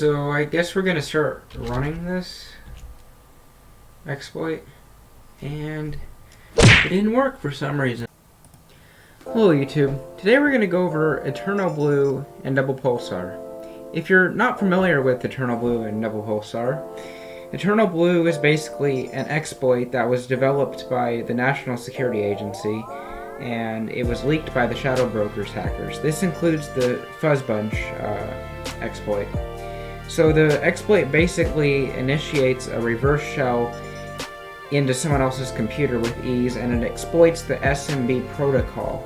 So I guess we're gonna start running this exploit, and it didn't work for some reason. Hello YouTube. Today we're gonna go over Eternal Blue and Double Pulsar. If you're not familiar with Eternal Blue and Double Pulsar, Eternal Blue is basically an exploit that was developed by the National Security Agency, and it was leaked by the Shadow Brokers hackers. This includes the fuzzbunch exploit. So the exploit basically initiates a reverse shell into someone else's computer with ease, and it exploits the SMB protocol.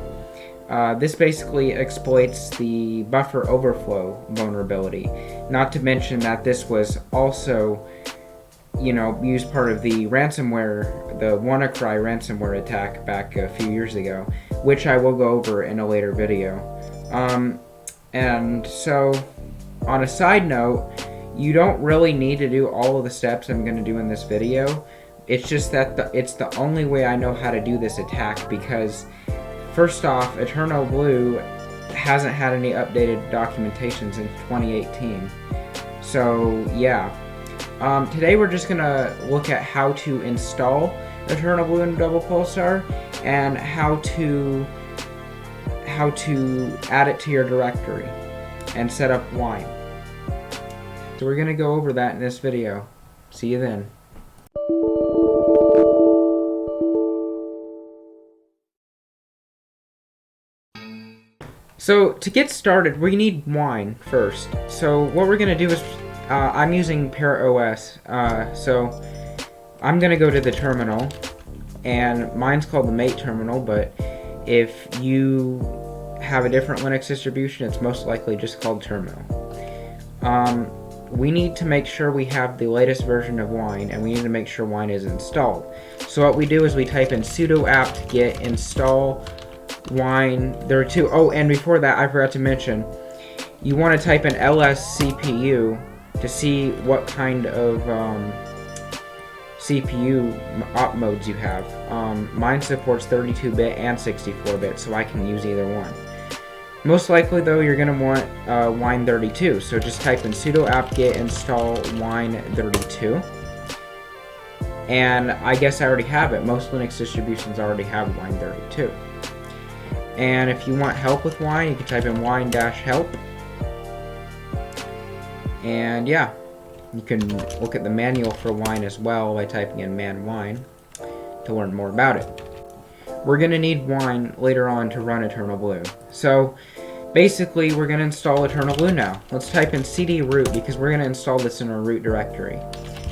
This basically exploits the buffer overflow vulnerability. Not to mention that this was also, used part of the ransomware, the Wannacry ransomware attack back a few years ago, which I will go over in a later video. And so, on a side note, you don't really need to do all of the steps I'm going to do in this video. It's just that it's the only way I know how to do this attack, because first off, Eternal Blue hasn't had any updated documentation since 2018. So yeah. Today we're just going to look at how to install Eternal Blue and Double Pulsar, and how to add it to your directory and set up Wine. So we're going to go over that in this video. See you then. So to get started, we need Wine first. So what we're going to do is, I'm using ParaOS, so I'm going to go to the terminal, and mine's called the Mate terminal, but if you have a different Linux distribution, it's most likely just called terminal. We need to make sure we have the latest version of Wine, and we need to make sure Wine is installed. So what we do is we type in sudo apt get install Wine. There are two. Oh, and before that, I forgot to mention, you want to type in lscpu to see what kind of CPU op modes you have. Mine supports 32-bit and 64-bit, so I can use either one. Most likely, though, you're going to want Wine32, so just type in sudo apt get install Wine32. And I guess I already have it. Most Linux distributions already have Wine32. And if you want help with Wine, you can type in wine-help. And yeah, you can look at the manual for Wine as well by typing in man-wine to learn more about it. We're going to need Wine later on to run Eternal Blue. So basically, we're going to install Eternal Blue now. Let's type in cd root, because we're going to install this in our root directory.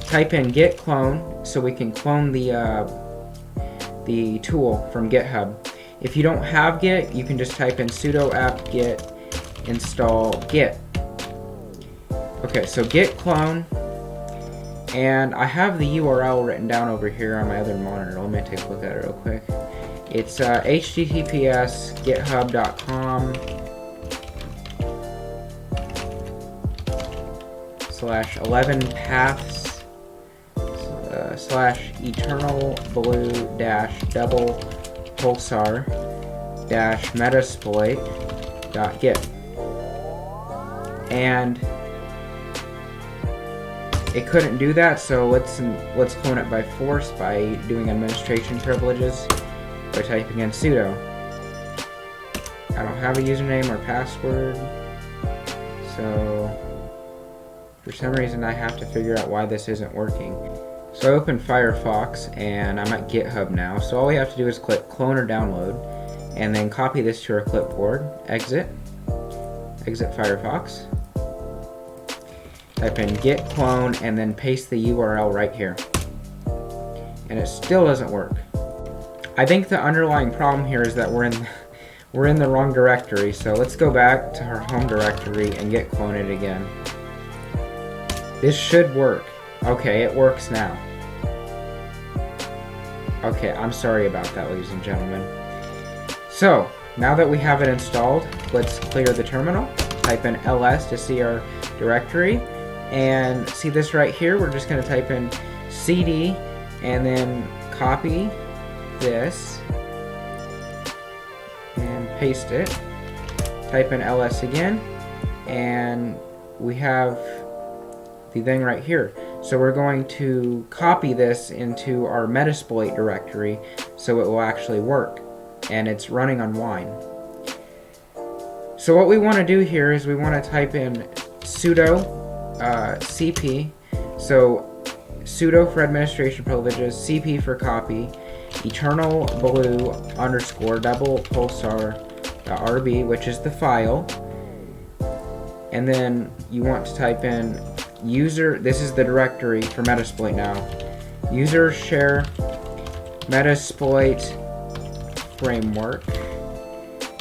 Type in git clone so we can clone the tool from GitHub. If you don't have Git, you can just type in sudo apt get install git. Okay, so git clone, and I have the URL written down over here on my other monitor. Let me take a look at it real quick. It's https github.com /11 paths / eternal blue double pulsar metasploit.git. And it couldn't do that, so let's clone it by force by doing administration privileges by typing in sudo. I don't have a username or password, so for some reason I have to figure out why this isn't working. So I open Firefox, and I'm at GitHub now, so all we have to do is click clone or download, and then copy this to our clipboard, exit Firefox, type in git clone, and then paste the URL right here. And it still doesn't work. I think the underlying problem here is that we're in the wrong directory, so let's go back to our home directory and git clone it again. This should work. Okay, it works now. Okay, I'm sorry about that, ladies and gentlemen. So, now that we have it installed, let's clear the terminal, type in ls to see our directory, and see this right here, we're just going to type in cd, and then copy this, and paste it, type in ls again, and we have the thing right here. So we're going to copy this into our Metasploit directory so it will actually work, and it's running on Wine. So what we want to do here is we want to type in sudo cp, so sudo for administration privileges, cp for copy, eternal blue underscore double pulsar.rb, which is the file, and then you want to type in user, this is the directory for Metasploit now, user share Metasploit framework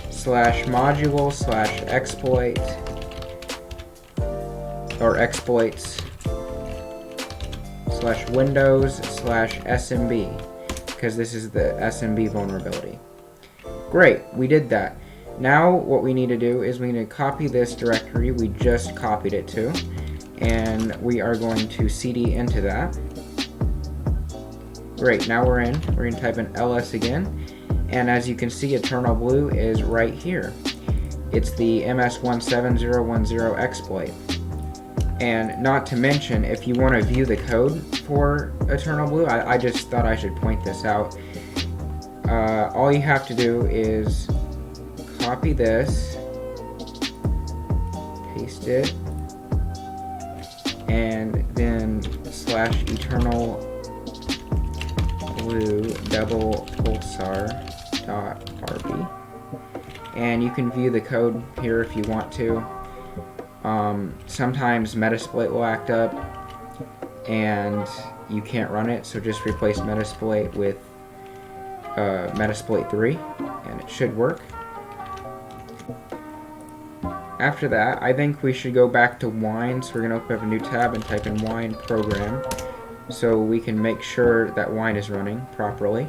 /module /exploit or exploits /windows /smb, because this is the SMB vulnerability. Great, we did that. Now what we need to do is we need to copy this directory we just copied it to, and we are going to cd into that. Great, now we're in. We're going to type in ls again, and as you can see, Eternal Blue is right here. It's the MS17010 exploit. And not to mention, if you want to view the code for Eternal Blue, I just thought I should point this out. All you have to do is copy this, paste it, and then /eternal blue double pulsar.rb, and you can view the code here if you want to. Sometimes Metasploit will act up and you can't run it, so just replace Metasploit with Metasploit 3 and it should work. After that, I think we should go back to Wine, so we're going to open up a new tab and type in Wine program so we can make sure that Wine is running properly.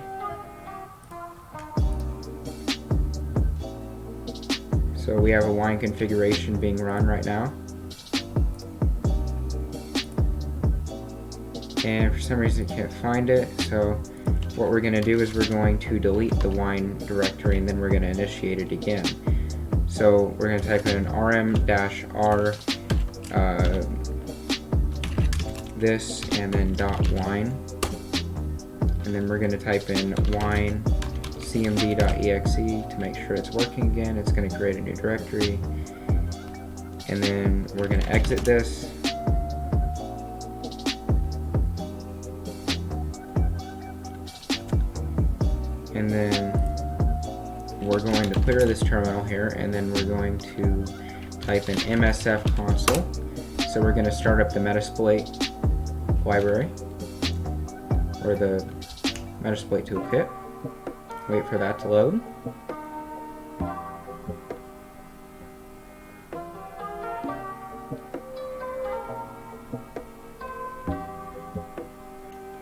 So we have a Wine configuration being run right now. And for some reason I can't find it, so what we're going to do is we're going to delete the Wine directory and then we're going to initiate it again. So we're going to type in rm-r this and then .wine, and then we're going to type in wine cmd.exe to make sure it's working again. It's going to create a new directory, and then we're going to exit this. And then we're going to clear this terminal here, and then we're going to type in msf console. So we're going to start up the Metasploit library, or the Metasploit toolkit. Wait for that to load.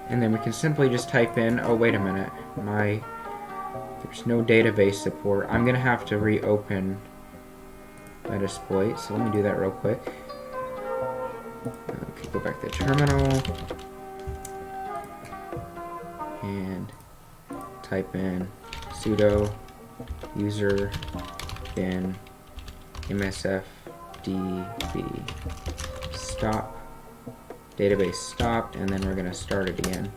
And then we can simply just type in, oh wait a minute, there's no database support. I'm going to have to reopen Metasploit, so let me do that real quick. Okay, go back to the terminal and type in sudo user bin msfdb stop, database stopped, and then we're going to start it again.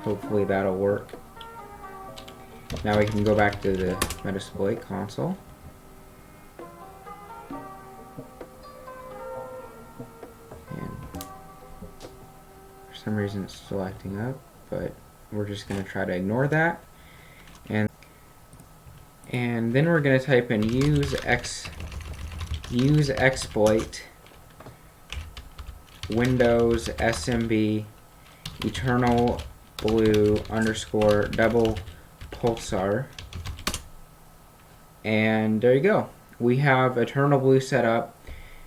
Hopefully that'll work. Now we can go back to the Metasploit console. And for some reason it's still acting up, but we're just going to try to ignore that. And then we're going to type in use exploit Windows SMB eternal blue underscore double pulsar, and there you go. We have Eternal Blue set up.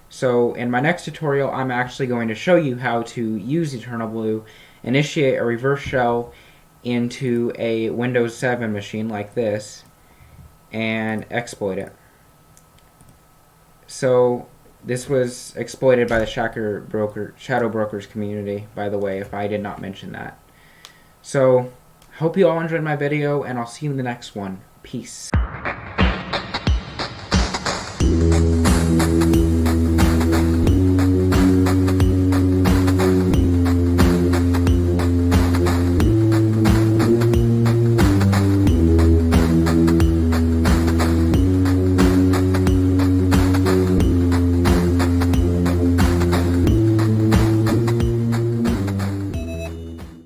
So in my next tutorial, I'm actually going to show you how to use Eternal Blue, initiate a reverse shell into a Windows 7 machine like this, and exploit it. So this was exploited by the Shadow Brokers community, by the way, if I did not mention that. So hope you all enjoyed my video, and I'll see you in the next one. Peace.